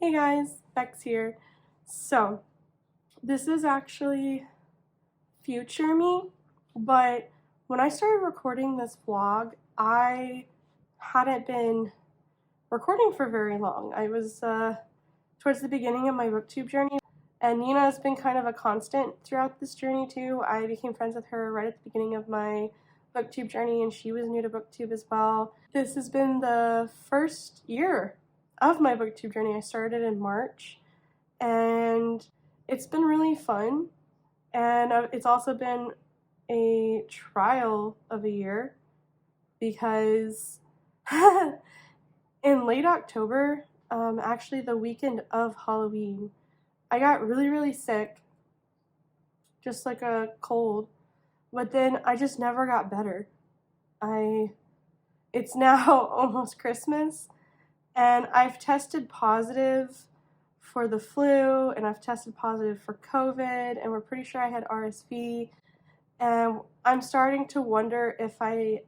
Hey guys, Bex here. So, this is actually future me, but when I started recording this vlog, I hadn't been recording for very long. I was towards the beginning of my booktube journey, and Nina has been kind of a constant throughout this journey too. I became friends with her right at the beginning of my booktube journey, and she was new to booktube as well. This has been the first year of my booktube journey. I started in March, and it's been really fun, and it's also been a trial of a year because in late October, actually the weekend of Halloween, I got really sick, just like a cold, but then I just never got better. It's now almost Christmas, and I've tested positive for the flu, and I've tested positive for COVID, and we're pretty sure I had RSV, and I'm starting to wonder if I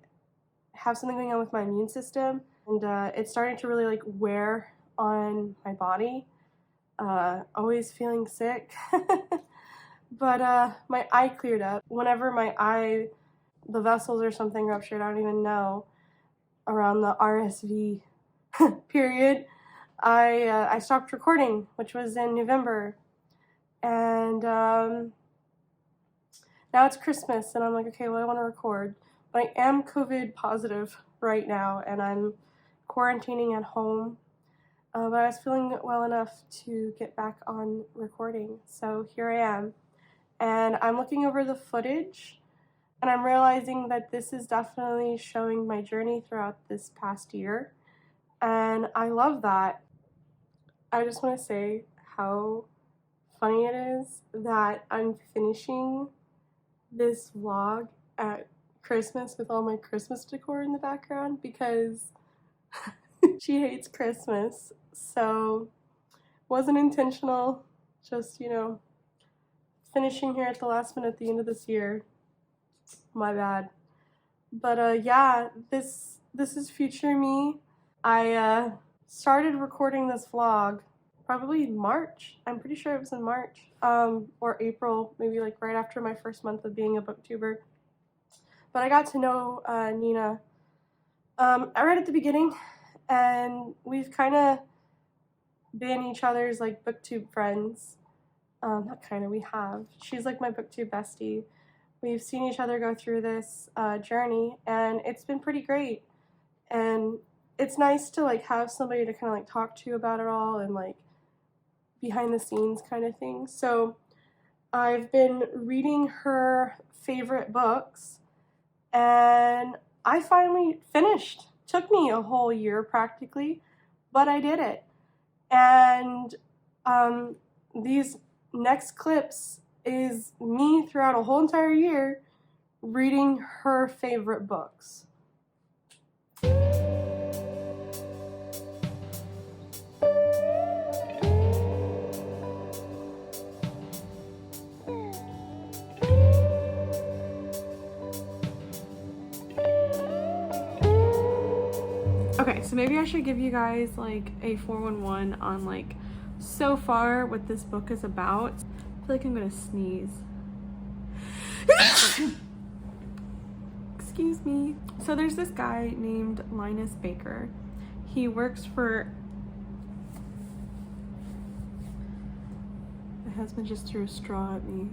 have something going on with my immune system, and it's starting to really like wear on my body. Always feeling sick. But my eye cleared up. Whenever my eye, the vessels or something ruptured, I don't even know, around the RSV period, I stopped recording, which was in November, and now it's Christmas, and I'm like, okay, well, I want to record, but I am COVID positive right now, and I'm quarantining at home, but I was feeling well enough to get back on recording, so here I am, and I'm looking over the footage, and I'm realizing that this is definitely showing my journey throughout this past year, and I love that. I just want to say how funny it is that I'm finishing this vlog at Christmas with all my Christmas decor in the background because she hates Christmas. So, wasn't intentional, just, finishing here at the last minute at the end of this year. My bad. But yeah, this is future me. I started recording this vlog probably March. I'm pretty sure it was in March, or April, maybe like right after my first month of being a booktuber. But I got to know Nina right at the beginning, and we've kind of been each other's like booktube friends. Not kind of, we have. She's like my booktube bestie. We've seen each other go through this journey, and it's been pretty great. And it's nice to like have somebody to kind of like talk to about it all and like behind the scenes kind of thing. So I've been reading her favorite books, and I finally finished. Took me a whole year practically, but I did it. And these next clips is me throughout a whole entire year reading her favorite books. Okay, so maybe I should give you guys like a 411 on like so far what this book is about. I feel like I'm gonna sneeze. Excuse me. So there's this guy named Linus Baker. He works for... My husband just threw a straw at me.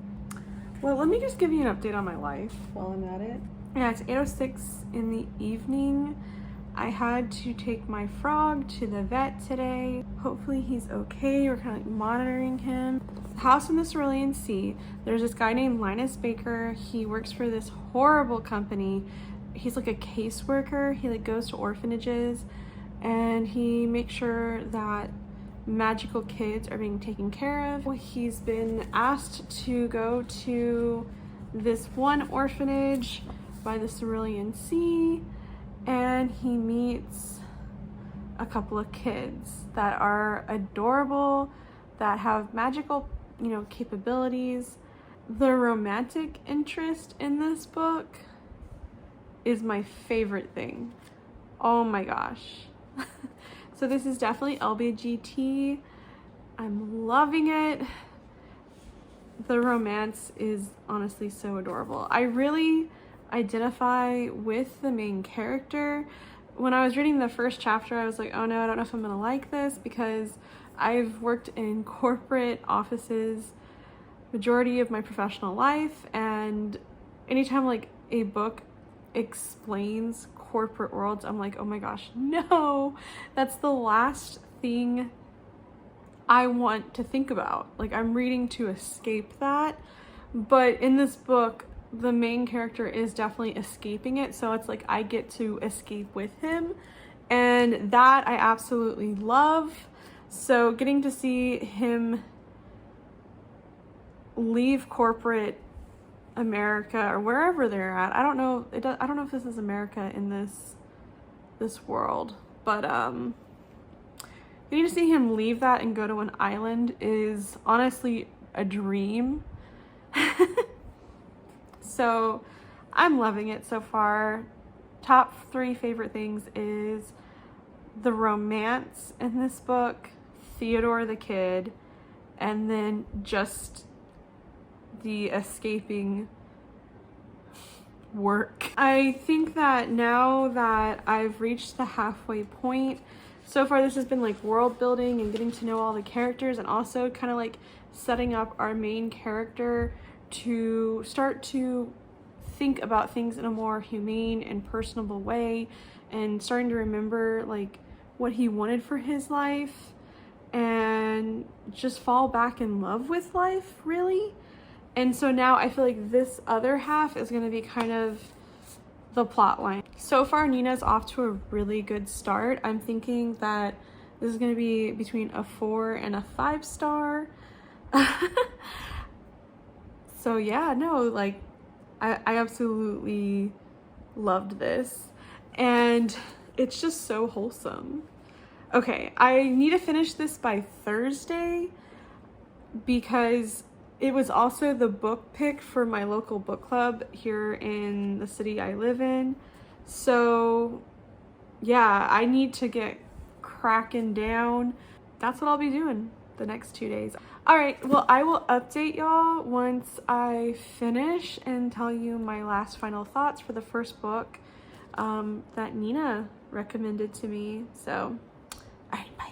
Well, let me just give you an update on my life while I'm at it. Yeah, it's 8:06 in the evening. I had to take my frog to the vet today. Hopefully he's okay. We're kind of like monitoring him. House in the Cerulean Sea. There's this guy named Linus Baker. He works for this horrible company. He's like a caseworker. He like goes to orphanages, and he makes sure that magical kids are being taken care of. He's been asked to go to this one orphanage by the Cerulean Sea, and he meets a couple of kids that are adorable, that have magical, capabilities. The romantic interest in this book is my favorite thing. Oh my gosh. So this is definitely LBGT. I'm loving it. The romance is honestly so adorable. I really identify with the main character. When I was reading the first chapter, I was like, oh no, I don't know if I'm gonna like this, because I've worked in corporate offices majority of my professional life, and anytime like a book explains corporate worlds, I'm like, oh my gosh, no, that's the last thing I want to think about. Like, I'm reading to escape that. But in this book, the main character is definitely escaping it, so it's like I get to escape with him, and that I absolutely love. So getting to see him leave corporate America or wherever they're at. I don't know. I don't know if this is America in this world, but getting to see him leave that and go to an island is honestly a dream. So I'm loving it so far. Top 3 favorite things is the romance in this book, Theodore the kid, and then just the escaping work. I think that now that I've reached the halfway point, so far this has been like world building and getting to know all the characters, and also kind of like setting up our main character to start to think about things in a more humane and personable way, and starting to remember like what he wanted for his life and just fall back in love with life, really. And so now I feel like this other half is going to be kind of the plot line. So far, Nina's off to a really good start. I'm thinking that this is going to be between a 4 and a 5 star. So yeah, no, like I absolutely loved this, and it's just so wholesome. Okay, I need to finish this by Thursday because it was also the book pick for my local book club here in the city I live in. So yeah, I need to get cracking down. That's what I'll be doing the next 2 days. All right, well, I will update y'all once I finish and tell you my last final thoughts for the first book that Nina recommended to me. So, all right, bye.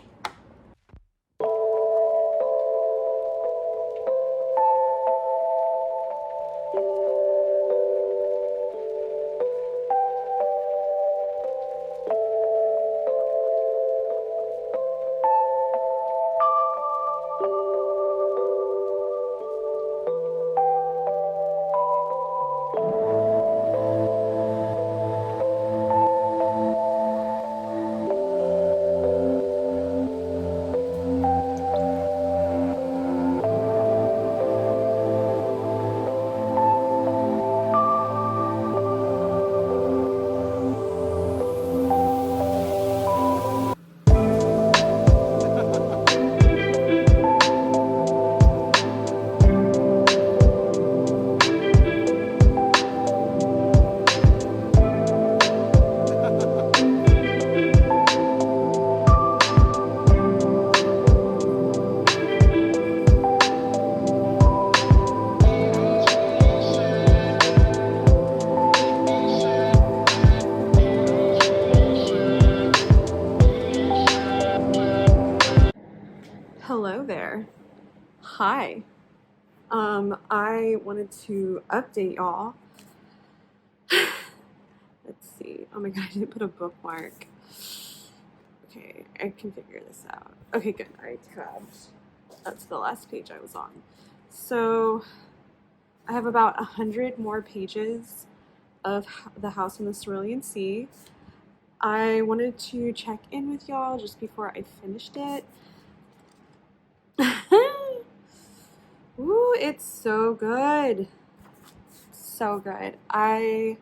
Hello there. Hi. I wanted to update y'all. Let's see. Oh my god, I didn't put a bookmark. Okay, I can figure this out. Okay, good. I grabbed. That's the last page I was on. So I have about 100 more pages of The House on the Cerulean Sea. I wanted to check in with y'all just before I finished it. Ooh, it's so good. So good. I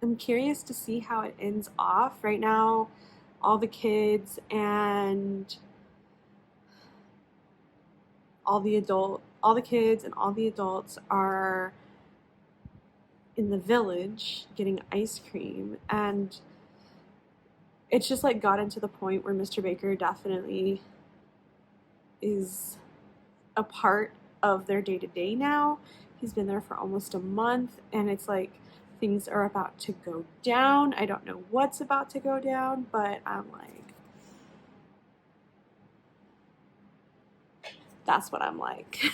am curious to see how it ends off. Right now, all the kids and all the kids and all the adults are in the village getting ice cream, and it's just like gotten to the point where Mr. Baker definitely is a part of their day-to-day now. He's been there for almost a month, and it's like things are about to go down. I don't know what's about to go down, but I'm like, that's what I'm like.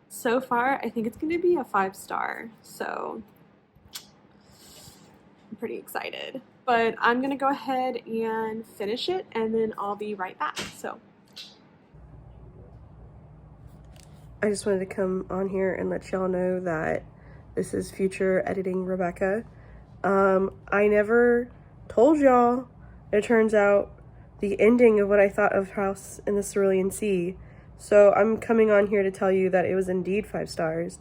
So far, I think it's going to be a 5-star, so I'm pretty excited. But I'm going to go ahead and finish it, and then I'll be right back. So I just wanted to come on here and let y'all know that this is future editing Rebecca. I never told y'all, it turns out, the ending of what I thought of House in the Cerulean Sea. So I'm coming on here to tell you that it was indeed 5 stars,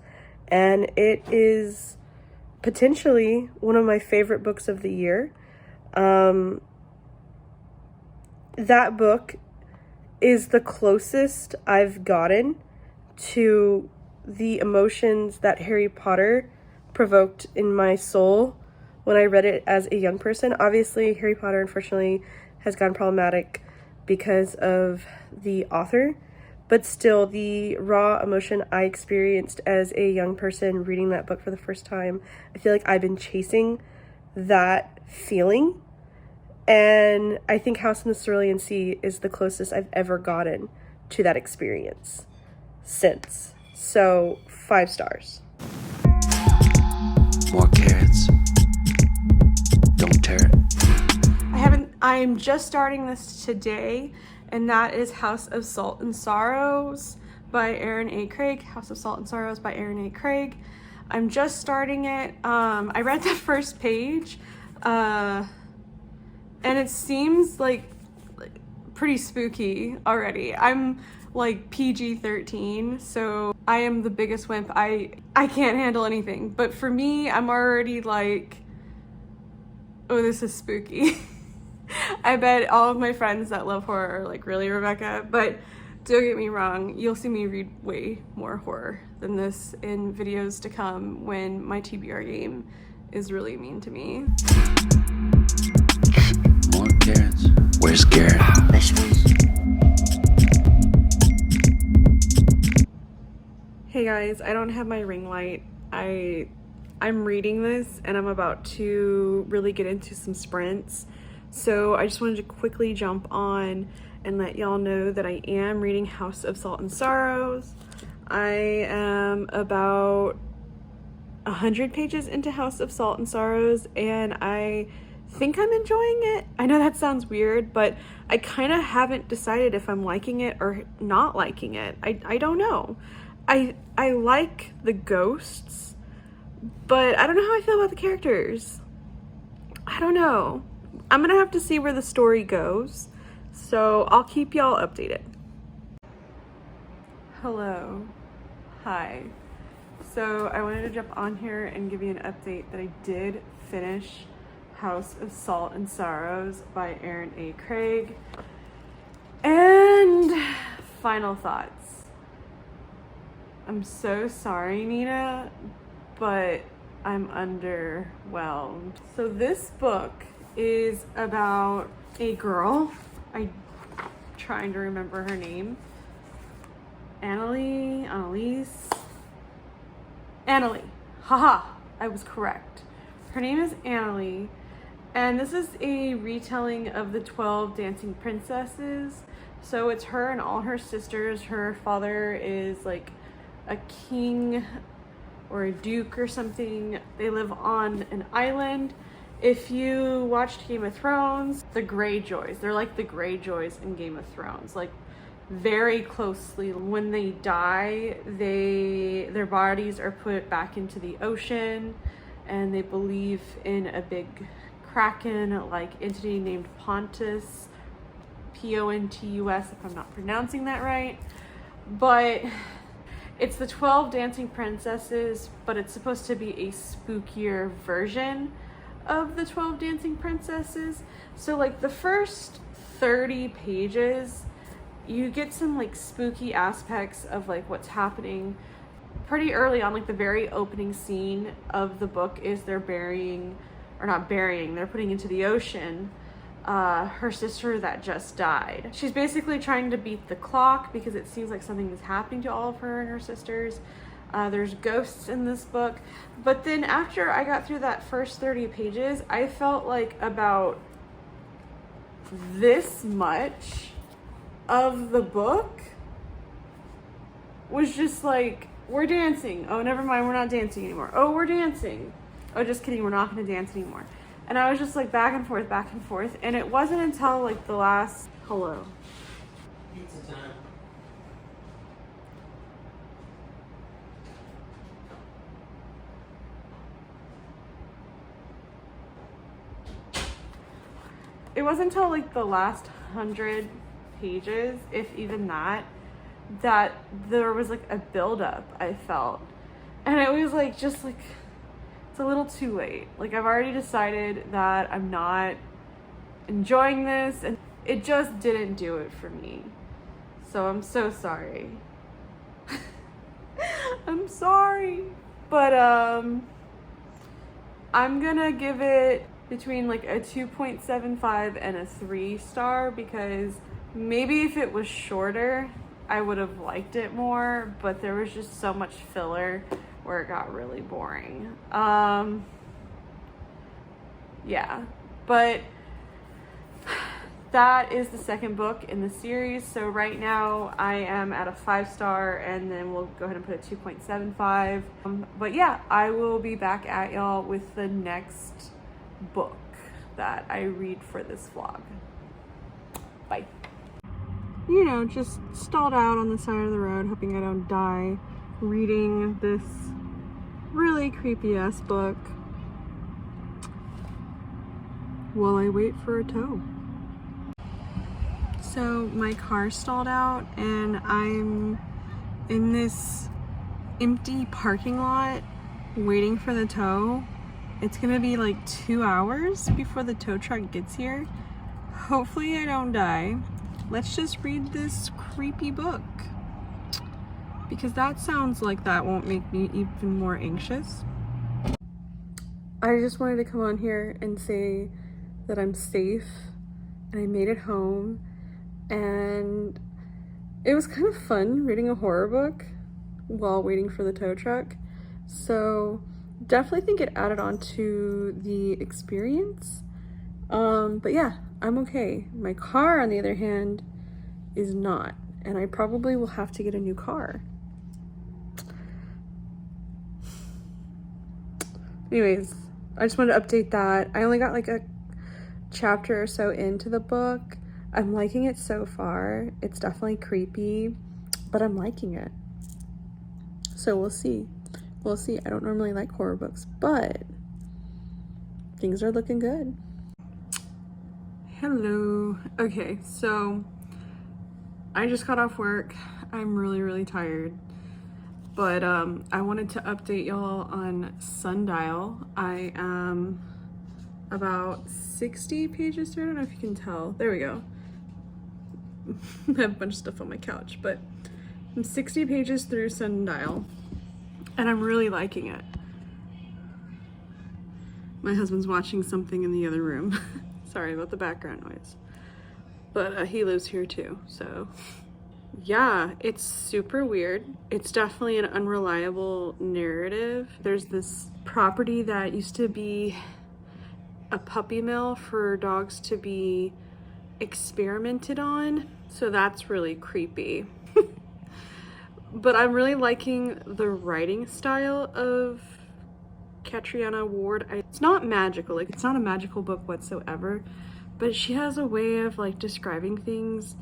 and it is potentially one of my favorite books of the year. That book is the closest I've gotten to the emotions that Harry Potter provoked in my soul when I read it as a young person. Obviously, Harry Potter, unfortunately, has gone problematic because of the author, but still, the raw emotion I experienced as a young person reading that book for the first time, I feel like I've been chasing that feeling, and I think House in the Cerulean Sea is the closest I've ever gotten to that experience since. So 5 stars. More carrots. Don't tear it. I'm just starting this today, and that is House of Salt and Sorrows by Aaron A. Craig. House of Salt and Sorrows by Aaron A. Craig. I'm just starting it. I read the first page, and it seems like pretty spooky already. I'm like PG-13, so I am the biggest wimp. I can't handle anything. But for me, I'm already like, oh, this is spooky. I bet all of my friends that love horror are like, really, Rebecca? But don't get me wrong, you'll see me read way more horror than this in videos to come when my TBR game is really mean to me. More carrots. Where's Garrett? Hey guys, I don't have my ring light. I'm reading this and I'm about to really get into some sprints. So I just wanted to quickly jump on and let y'all know that I am reading House of Salt and Sorrows. I am about 100 pages into House of Salt and Sorrows, and I think I'm enjoying it. I know that sounds weird, but I kind of haven't decided if I'm liking it or not liking it. I don't know. I like the ghosts, but I don't know how I feel about the characters. I don't know. I'm gonna have to see where the story goes, so I'll keep y'all updated. Hello. Hi. So I wanted to jump on here and give you an update that I did finish House of Salt and Sorrows by Aaron A. Craig. And final thoughts. I'm so sorry, Nina, but I'm underwhelmed. So this book is about a girl. I'm trying to remember her name. Annalie. Haha, I was correct. Her name is Annalie, and this is a retelling of the 12 Dancing Princesses. So it's her and all her sisters. Her father is like a king or a duke or something. They live on an island. If you watched Game of Thrones, the Greyjoys, they're like the Greyjoys in Game of Thrones, like very closely. When they die, their bodies are put back into the ocean, and they believe in a big kraken-like entity named Pontus, Pontus, if I'm not pronouncing that right. But it's the 12 Dancing Princesses, but it's supposed to be a spookier version of the 12 Dancing Princesses. So like the first 30 pages, you get some like spooky aspects of like what's happening pretty early on. Like the very opening scene of the book is they're putting into the ocean her sister that just died. She's basically trying to beat the clock because it seems like something is happening to all of her and her sisters. There's ghosts in this book. But then after I got through that first 30 pages, I felt like about this much of the book was just like, we're dancing. Oh, never mind, we're not dancing anymore. Oh, we're dancing. Oh, just kidding, we're not gonna dance anymore. And I was just like back and forth. And it wasn't until like the last, hello. Pizza time. It wasn't until like the last 100 pages, if even that there was like a buildup, I felt. And it was like, just like, it's a little too late. Like, I've already decided that I'm not enjoying this, and it just didn't do it for me. So I'm so sorry. I'm sorry. But I'm gonna give it between like a 2.75 and a 3 star, because maybe if it was shorter, I would have liked it more, but there was just so much filler where it got really boring. Yeah, but that is the second book in the series. So right now I am at a 5 star, and then we'll go ahead and put a 2.75. But yeah, I will be back at y'all with the next book that I read for this vlog. Bye. You know, just stalled out on the side of the road, hoping I don't die, reading this really creepy ass book while I wait for a tow. So my car stalled out, and I'm in this empty parking lot waiting for the tow. It's gonna be like 2 hours before the tow truck gets here. Hopefully I don't die. Let's just read this creepy book, because that sounds like that won't make me even more anxious. I just wanted to come on here and say that I'm safe and I made it home, and it was kind of fun reading a horror book while waiting for the tow truck. So definitely think it added on to the experience. But yeah, I'm okay. My car, on the other hand, is not, and I probably will have to get a new car. Anyways, I just wanted to update that. I only got like a chapter or so into the book. I'm liking it so far. It's definitely creepy, but I'm liking it. So we'll see. We'll see. I don't normally like horror books, but things are looking good. Hello. Okay, so I just got off work. I'm really tired, but I wanted to update y'all on Sundial. I am about 60 pages through. I don't know if you can tell. There we go. I have a bunch of stuff on my couch, but I'm 60 pages through Sundial, and I'm really liking it. My husband's watching something in the other room. Sorry about the background noise, but he lives here too, so yeah, it's super weird. It's definitely an unreliable narrative. There's this property that used to be a puppy mill for dogs to be experimented on, so that's really creepy. But I'm really liking the writing style of Catriona Ward. It's not magical, like it's not a magical book whatsoever, but she has a way of like describing things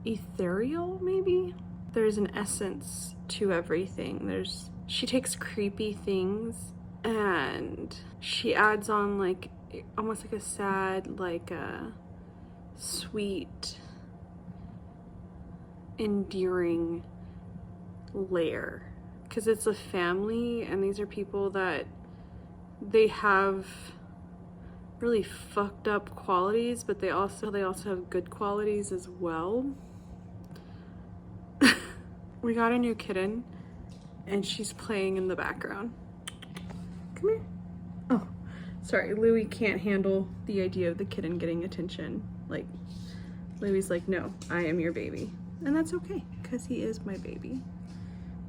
ethereal, maybe. There's an essence to everything. She takes creepy things and she adds on like almost like a sad, like a sweet, endearing layer, because it's a family and these are people that they have really fucked up qualities, but they also have good qualities as well. We got a new kitten and she's playing in the background. Come here. Oh, Sorry, Louis can't handle the idea of the kitten getting attention. Like, Louis like, no, I am your baby. And that's okay, because he is my baby.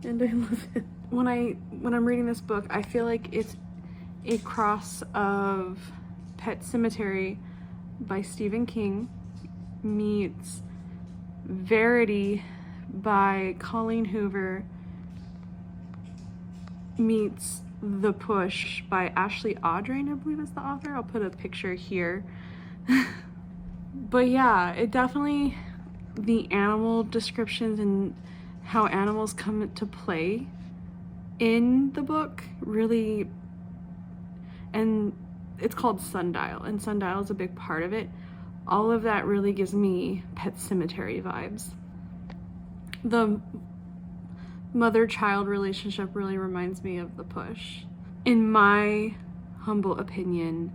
And I love it. When I'm reading this book, I feel like it's a cross of Pet Sematary by Stephen King meets Verity by Colleen Hoover meets The Push by Ashley Audrain, I believe is the author. I'll put a picture here. But yeah, it definitely, the animal descriptions and how animals come into play in the book really, and it's called Sundial, and Sundial is a big part of it. All of that really gives me Pet Sematary vibes. The mother-child relationship really reminds me of The Push. In my humble opinion,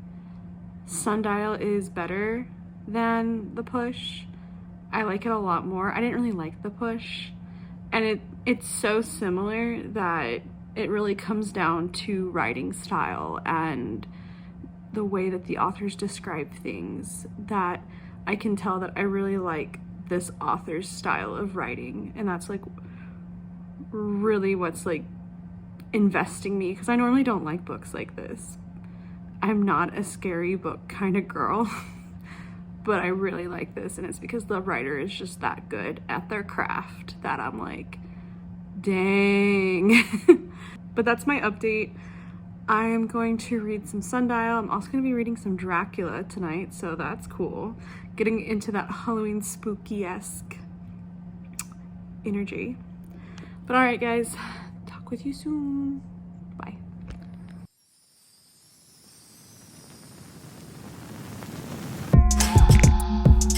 Sundial is better than The Push. I like it a lot more. I didn't really like The Push, and it's so similar that it really comes down to writing style and the way that the authors describe things, that I can tell that I really like this author's style of writing, and that's like really what's like investing me, because I normally don't like books like this. I'm not a scary book kind of girl. But I really like this, and it's because the writer is just that good at their craft that I'm like, dang. But that's my update. I am going to read some Sundial. I'm also going to be reading some Dracula tonight, so that's cool. Getting into that Halloween spooky-esque energy. But alright guys, talk with you soon. Bye.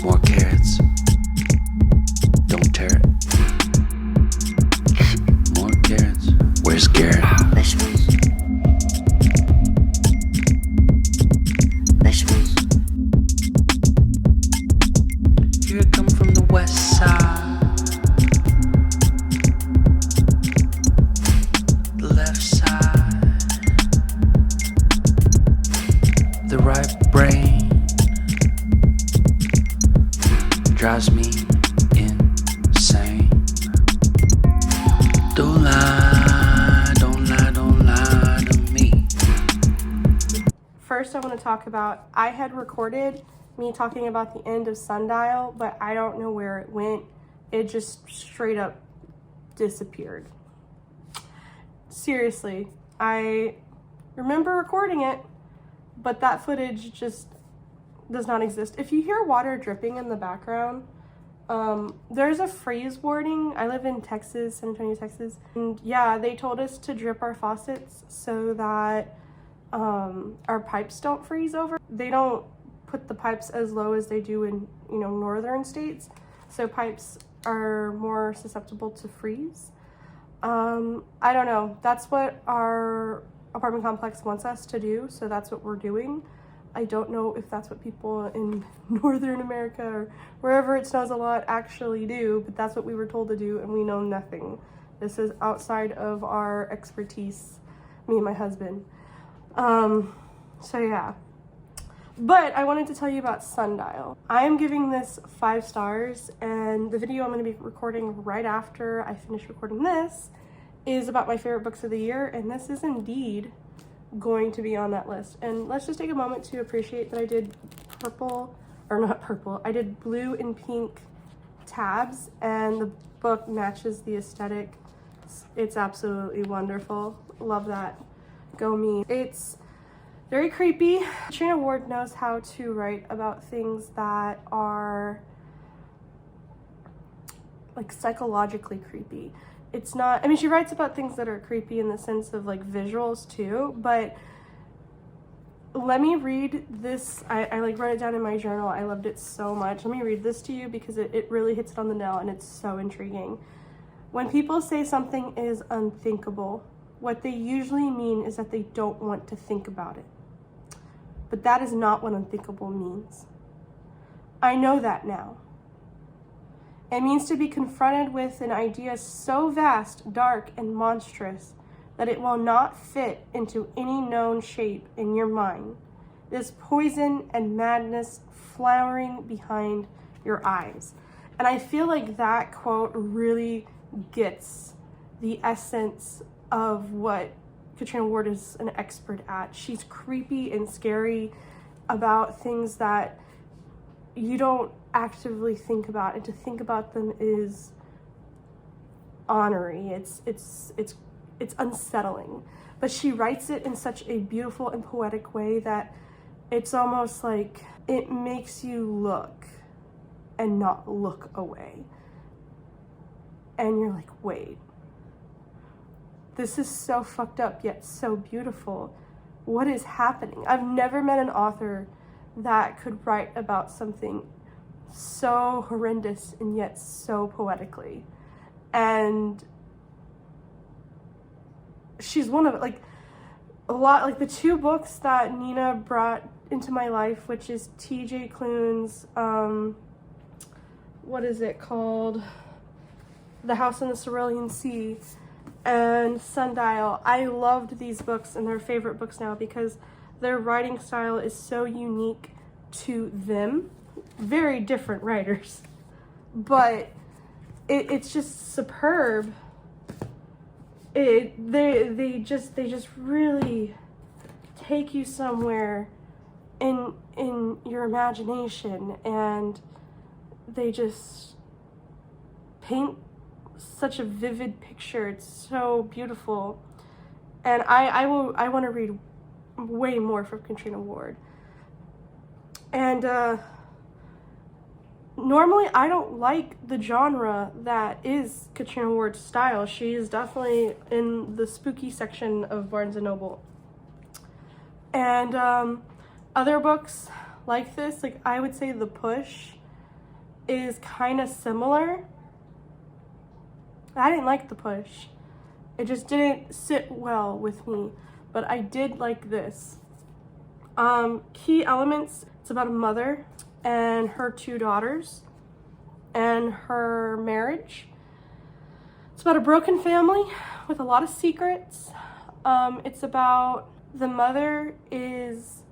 More carrots. Don't tear it. More carrots. Where's Garrett? Vegetables. Vegetables. Here I come from the west side. The left side. The right brain drives me insane. Don't lie, don't lie, don't lie to me. First, I want to talk about, I had recorded me talking about the end of Sundial, but I don't know where it went. It just straight up disappeared. Seriously, I remember recording it, but that footage just does not exist. If you hear water dripping in the background, there's a freeze warning. I live in Texas, San Antonio, Texas. And yeah, they told us to drip our faucets so that our pipes don't freeze over. They don't put the pipes as low as they do in, northern states. So pipes are more susceptible to freeze. I don't know. That's what our apartment complex wants us to do. So that's what we're doing. I don't know if that's what people in Northern America or wherever it snows a lot actually do, but that's what we were told to do, and we know nothing. This is outside of our expertise, me and my husband. So yeah. But I wanted to tell you about Sundial. I am giving this 5 stars, and the video I'm going to be recording right after I finish recording this is about my favorite books of the year, and this is indeed going to be on that list. And let's just take a moment to appreciate that I did I did blue and pink tabs, and the book matches the aesthetic. It's absolutely wonderful. Love that. Go me. It's very creepy. Trina Ward knows how to write about things that are like psychologically creepy. It's not, she writes about things that are creepy in the sense of like visuals too, but let me read this. I like wrote it down in my journal. I loved it so much. Let me read this to you because it really hits it on the nail, and it's so intriguing. When people say something is unthinkable, what they usually mean is that they don't want to think about it. But that is not what unthinkable means. I know that now. It means to be confronted with an idea so vast, dark, and monstrous that it will not fit into any known shape in your mind, This poison and madness flowering behind your eyes. And I feel like that quote really gets the essence of what Katrina Ward is an expert at. She's creepy and scary about things that you don't actively think about, and to think about them is honory. It's unsettling. But she writes it in such a beautiful and poetic way that it's almost like it makes you look and not look away. And you're like, wait, this is so fucked up yet so beautiful. What is happening? I've never met an author that could write about something so horrendous and yet so poetically. And she's one of, like, a lot, like the two books that Nina brought into my life, which is TJ Klune's, what is it called? The House in the Cerulean Sea and Sundial. I loved these books, and they're favorite books now because their writing style is so unique to them. Very different writers, but it's just superb. They just really take you somewhere in your imagination, and they just paint such a vivid picture. It's so beautiful, and I want to read way more from Katrina Ward. And normally I don't like the genre that is Katrina Ward's style. She is definitely in the spooky section of Barnes & Noble. And other books like this, like I would say The Push is kind of similar. I didn't like The Push. It just didn't sit well with me, but I did like this. Key Elements, it's about a mother and her two daughters and her marriage. It's about a broken family with a lot of secrets. It's about the mother is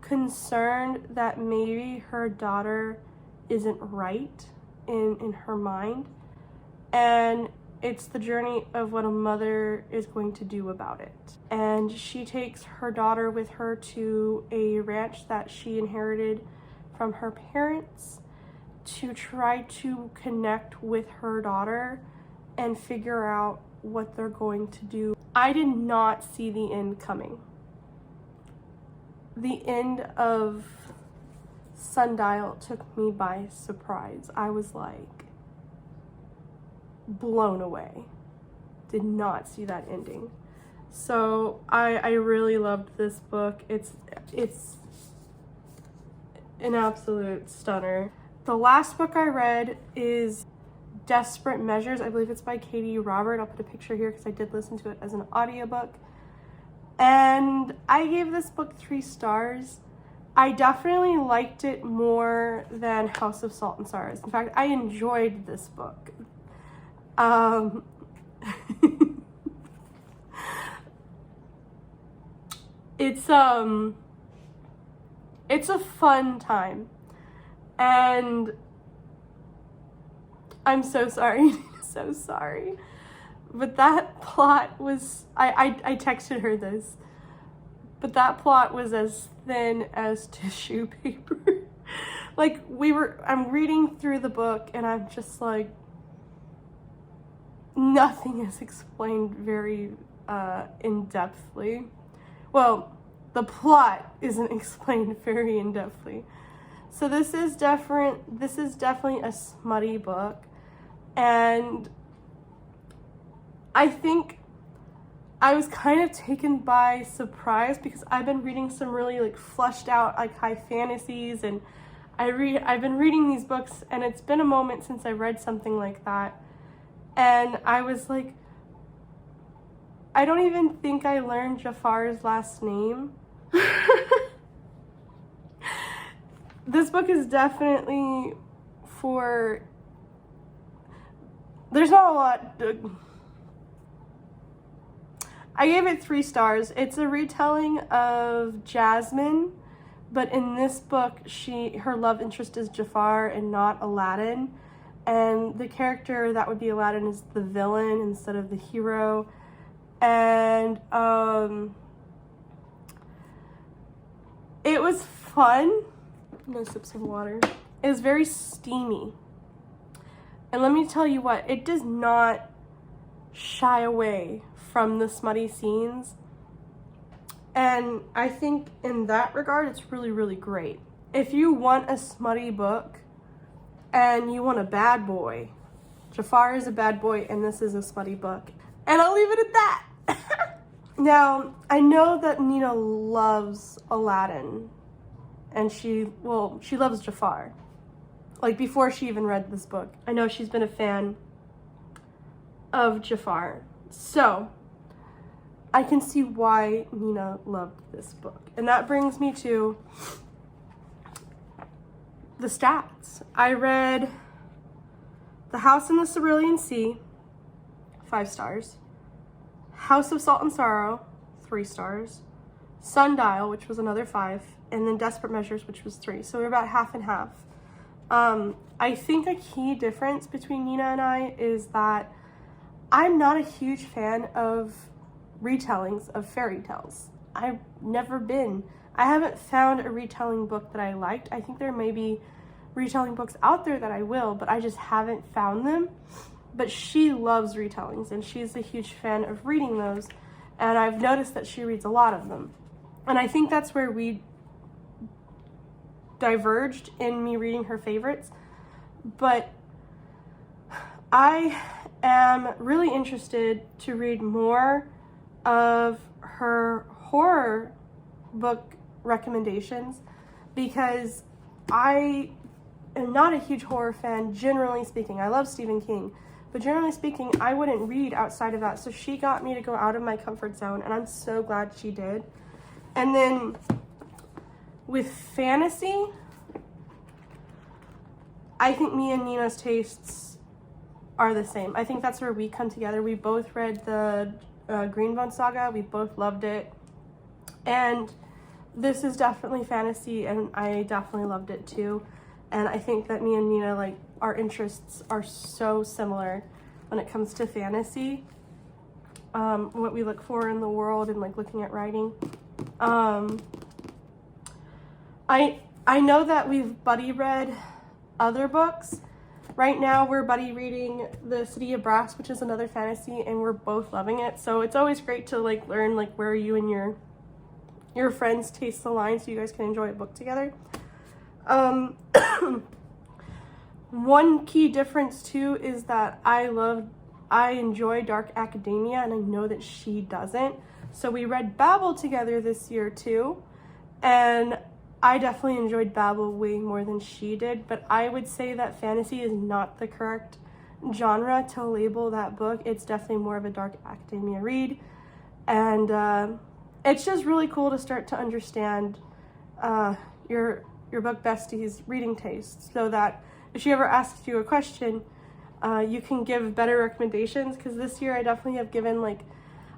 concerned that maybe her daughter isn't right in her mind, and it's the journey of what a mother is going to do about it. And she takes her daughter with her to a ranch that she inherited from her parents to try to connect with her daughter and figure out what they're going to do. I did not see the end coming. The end of Sundial took me by surprise. I was like blown away. Did not see that ending. So I really loved this book. It's an absolute stunner. The last book I read is Desperate Measures. I believe it's by Katie Robert. I'll put a picture here because I did listen to it as an audiobook. And I gave this book 3 stars. I definitely liked it more than House of Salt and Sorrows. In fact, I enjoyed this book. It's a fun time, and I'm so sorry, so sorry, but that plot was, I texted her this, but that plot was as thin as tissue paper. Like, I'm reading through the book, and I'm just like, nothing is explained very in-depthly. Well, the plot isn't explained very in-depthly. So this is definitely a smutty book, and I think I was kind of taken by surprise because I've been reading some really like fleshed out like high fantasies, and I've been reading these books, and it's been a moment since I read something like that, and I was like, I don't even think I learned Jafar's last name. This book is definitely for, there's not a lot. I gave it 3 stars. It's a retelling of Jasmine But in this book, her love interest is Jafar and not Aladdin. And the character that would be Aladdin is the villain instead of the hero. And it was fun. I'm gonna sip some water. It was very steamy. And let me tell you what, it does not shy away from the smutty scenes. And I think in that regard, it's really, really great. If you want a smutty book and you want a bad boy, Jafar is a bad boy and this is a smutty book. And I'll leave it at that. Now, I know that Nina loves Aladdin and she loves Jafar. Like before she even read this book. I know she's been a fan of Jafar. So, I can see why Nina loved this book. And that brings me to the stats. I read The House in the Cerulean Sea, 5 stars. House of Salt and Sorrow, 3 stars. Sundial, which was another 5. And then Desperate Measures, which was 3. So we're about half and half. I think a key difference between Nina and I is that I'm not a huge fan of retellings of fairy tales. I've never been. I haven't found a retelling book that I liked. I think there may be retelling books out there that I will, but I just haven't found them. But she loves retellings and she's a huge fan of reading those. And I've noticed that she reads a lot of them. And I think that's where we diverged in me reading her favorites. But I am really interested to read more of her horror book recommendations because I am not a huge horror fan, generally speaking. I love Stephen King, but generally speaking, I wouldn't read outside of that. So she got me to go out of my comfort zone, and I'm so glad she did. And then with fantasy, I think me and Nina's tastes are the same. I think that's where we come together. We both read the Greenbone Saga. We both loved it. And this is definitely fantasy, and I definitely loved it too. And I think that me and Nina, like, our interests are so similar when it comes to fantasy. What we look for in the world and, like, looking at writing. I know that we've buddy read other books. Right now we're buddy reading The City of Brass, which is another fantasy, and we're both loving it. So it's always great to, like, learn, like, where you and your friends taste align so you guys can enjoy a book together. One key difference too is that I enjoy dark academia, and I know that she doesn't. So we read Babel together this year too, and I definitely enjoyed Babel way more than she did, but I would say that fantasy is not the correct genre to label that book. It's definitely more of a dark academia read, and it's just really cool to start to understand your book bestie's reading tastes, so that if she ever asks you a question, you can give better recommendations. Because this year I definitely have given, like,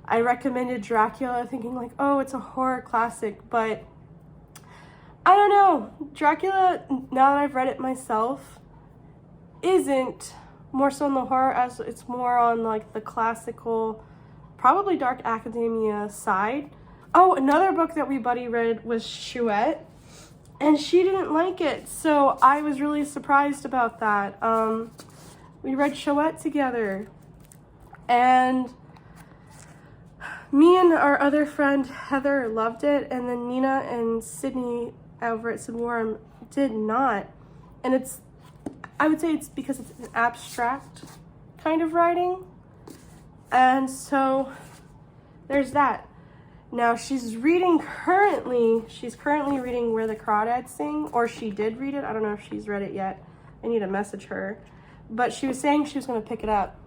I recommended Dracula thinking like, oh, it's a horror classic, but I don't know. Dracula, now that I've read it myself, isn't more so in the horror as it's more on, like, the classical, probably dark academia side. Oh, another book that we buddy read was Chouette, and she didn't like it, so I was really surprised about that. We read Chouette together, and me and our other friend Heather loved it, and then Nina and Sydney over at Sidwarum did not. And I would say it's because it's an abstract kind of writing, and so there's that. Now she's currently reading Where the Crawdads Sing, or she did read it. I don't know if she's read it yet. I need to message her. But she was saying she was going to pick it up.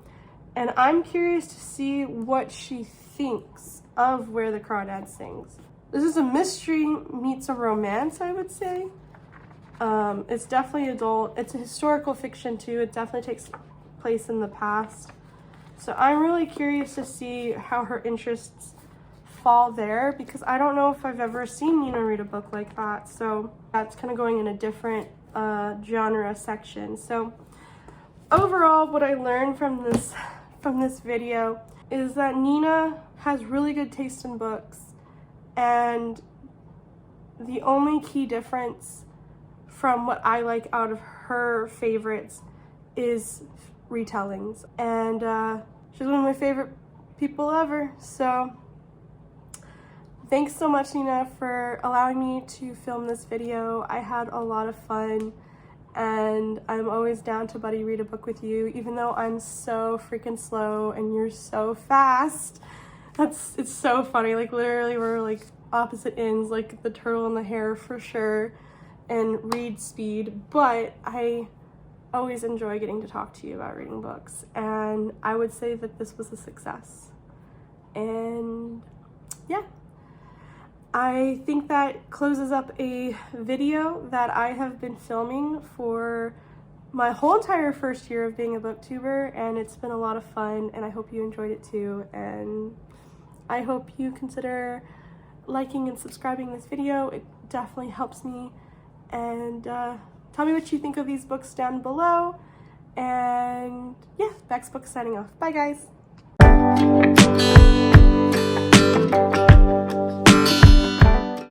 And I'm curious to see what she thinks of Where the Crawdads Sings. This is a mystery meets a romance, I would say. It's definitely adult. It's a historical fiction too. It definitely takes place in the past. So I'm really curious to see how her interests fall there because I don't know if I've ever seen Nina read a book like that. So that's kind of going in a different genre section. So overall, what I learned from this video is that Nina has really good taste in books, and the only key difference from what I like out of her favorites is retellings. And she's one of my favorite people ever. So thanks so much, Nina, for allowing me to film this video. I had a lot of fun, and I'm always down to buddy read a book with you, even though I'm so freaking slow and you're so fast. It's so funny. Like, literally we're like opposite ends, like the turtle and the hare for sure, and read speed. But I always enjoy getting to talk to you about reading books, and I would say that this was a success. And yeah, I think that closes up a video that I have been filming for my whole entire first year of being a booktuber, and it's been a lot of fun, and I hope you enjoyed it too. And I hope you consider liking and subscribing this video. It definitely helps me. And tell me what you think of these books down below. And yeah, Bex Books signing off. Bye, guys.